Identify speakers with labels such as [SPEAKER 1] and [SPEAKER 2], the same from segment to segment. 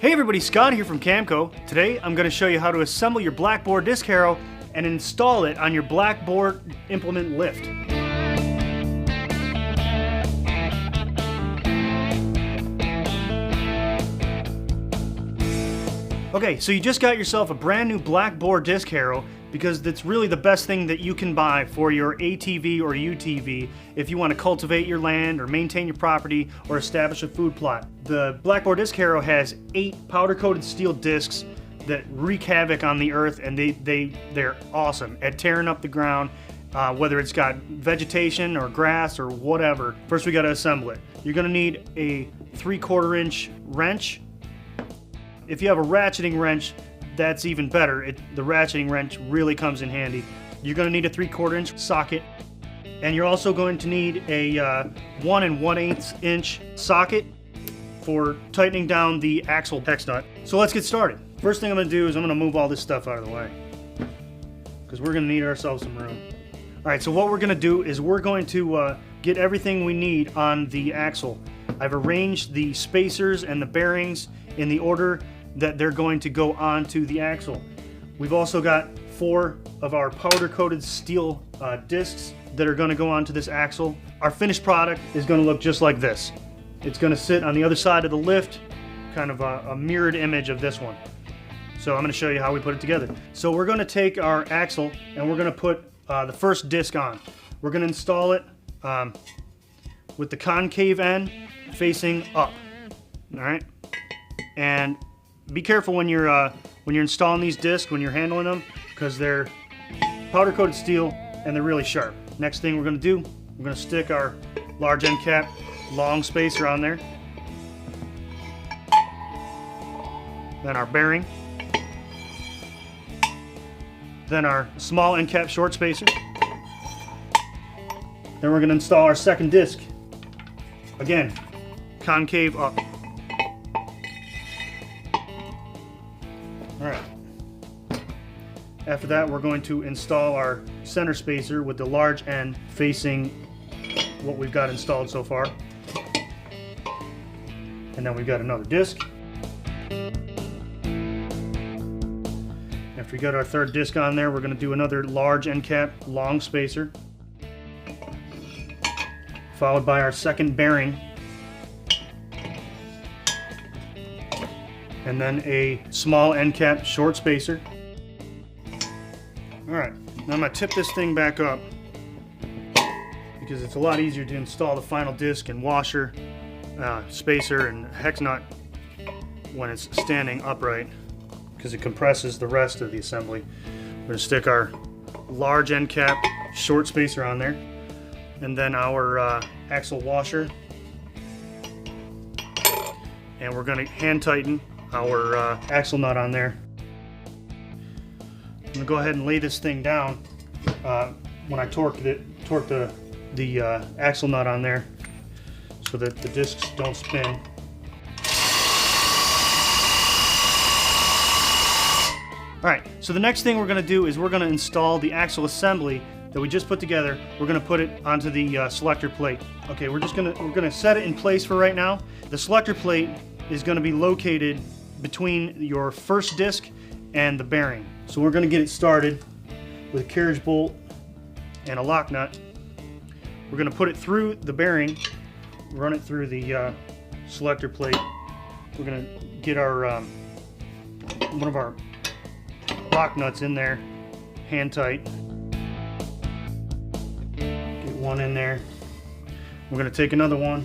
[SPEAKER 1] Hey everybody, Scott here from Camco. Today I'm going to show you how to assemble your black Boar disc harrow and install it on your black Boar implement lift. Okay, so you just got yourself a brand new black Boar disc harrow because that's really the best thing that you can buy for your ATV or UTV if you want to cultivate your land or maintain your property or establish a food plot. The black Boar disc harrow has 8 powder-coated steel discs that wreak havoc on the earth, and they're awesome at tearing up the ground, whether it's got vegetation or grass or whatever. First we got to assemble it. You're going to need a 3/4 inch wrench. If you have a ratcheting wrench, that's even better. The ratcheting wrench really comes in handy. You're going to need a 3/4 inch socket, and you're also going to need a 1 1/8 inch socket for tightening down the axle hex nut. So let's get started. First thing I'm going to do is I'm going to move all this stuff out of the way because we're going to need ourselves some room. Alright, so what we're going to do is we're going to get everything we need on the axle. I've arranged the spacers and the bearings in the order that they're going to go onto the axle. We've also got 4 of our powder-coated steel discs that are going to go onto this axle. Our finished product is going to look just like this. It's going to sit on the other side of the lift, kind of a mirrored image of this one. So I'm going to show you how we put it together. So we're going to take our axle and we're going to put the first disc on. We're going to install it with the concave end facing up. All right, and be careful when you're installing these discs, when you're handling them, because they're powder coated steel and they're really sharp. Next thing we're going to do, we're going to stick our large end cap long spacer on there, then our bearing, then our small end cap short spacer, then we're going to install our second disc, again concave up. Alright, after that we're going to install our center spacer with the large end facing what we've got installed so far. And then we've got another disc. After we got our third disc on there, we're going to do another large end cap long spacer, followed by our second bearing, and then a small end cap short spacer. Alright, now I'm going to tip this thing back up because it's a lot easier to install the final disc and washer, spacer and hex nut when it's standing upright because it compresses the rest of the assembly. We're going to stick our large end cap short spacer on there, and then our axle washer, and we're going to hand tighten our axle nut on there. I'm going to go ahead and lay this thing down when I torque the axle nut on there so that the discs don't spin. Alright, so the next thing we're going to do is we're going to install the axle assembly that we just put together. We're going to put it onto the selector plate. Okay, we're going to set it in place for right now. The selector plate is going to be located between your first disc and the bearing. So we're going to get it started with a carriage bolt and a lock nut. We're going to put it through the bearing, run it through the selector plate. We're going to get our one of our lock nuts in there, hand tight. Get one in there. We're going to take another one,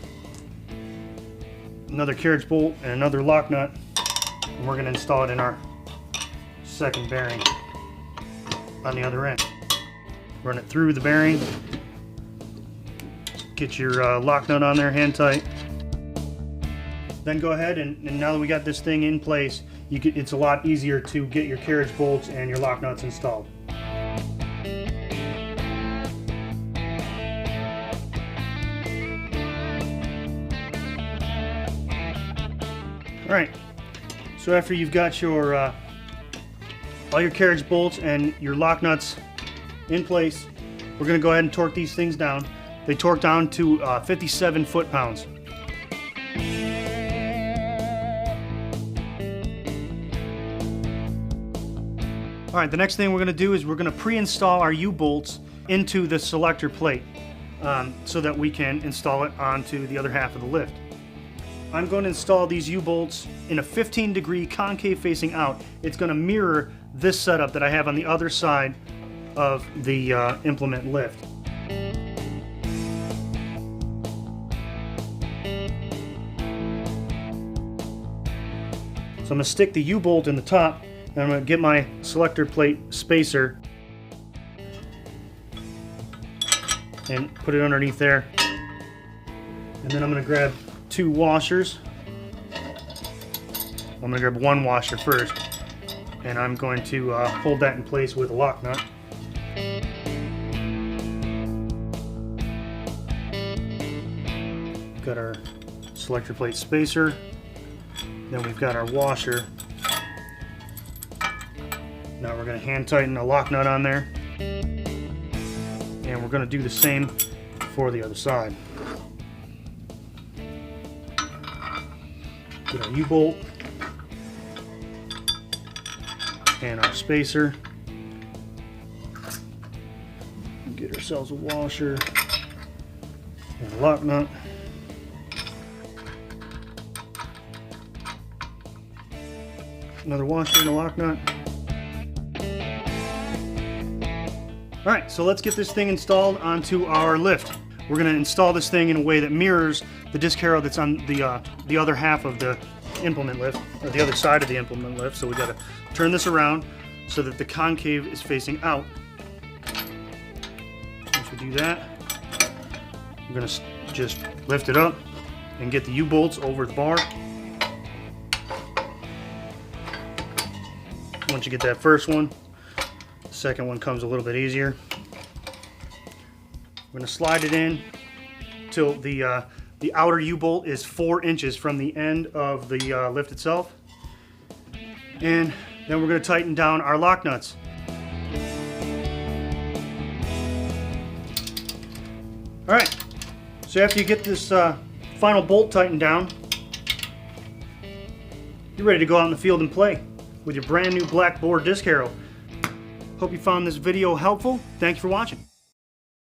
[SPEAKER 1] another carriage bolt and another lock nut, and we're going to install it in our second bearing on the other end. Run it through the bearing, get your lock nut on there, hand tight. Then go ahead and now that we got this thing in place, it's a lot easier to get your carriage bolts and your lock nuts installed. Alright, so after you've got your all your carriage bolts and your lock nuts in place, we're going to go ahead and torque these things down. They torque down to 57 foot-pounds. All right, the next thing we're going to do is we're going to pre-install our U-bolts into the selector plate so that we can install it onto the other half of the lift. I'm going to install these U-bolts in a 15-degree concave facing out. It's going to mirror this setup that I have on the other side of the implement lift. So I'm going to stick the U-bolt in the top, and I'm going to get my selector plate spacer and put it underneath there. And then I'm going to grab 2 washers. I'm going to grab 1 washer first, and I'm going to hold that in place with a lock nut. Got our selector plate spacer. Then we've got our washer. Now we're going to hand tighten a lock nut on there. And we're going to do the same for the other side. Get our U-bolt and our spacer. Get ourselves a washer and a lock nut. Another washer and a lock nut. Alright, so let's get this thing installed onto our lift. We're going to install this thing in a way that mirrors the disc harrow that's on the other half of the implement lift, or the other side of the implement lift. So we got to turn this around so that the concave is facing out. Once we do that, we're going to just lift it up and get the U-bolts over the bar. Once you get that first one, the second one comes a little bit easier. We're going to slide it in till the outer U-bolt is 4 inches from the end of the lift itself. And then we're going to tighten down our lock nuts. Alright, so after you get this final bolt tightened down, you're ready to go out in the field and play with your brand new black Boar disc harrow. Hope you found this video helpful. Thank you for watching.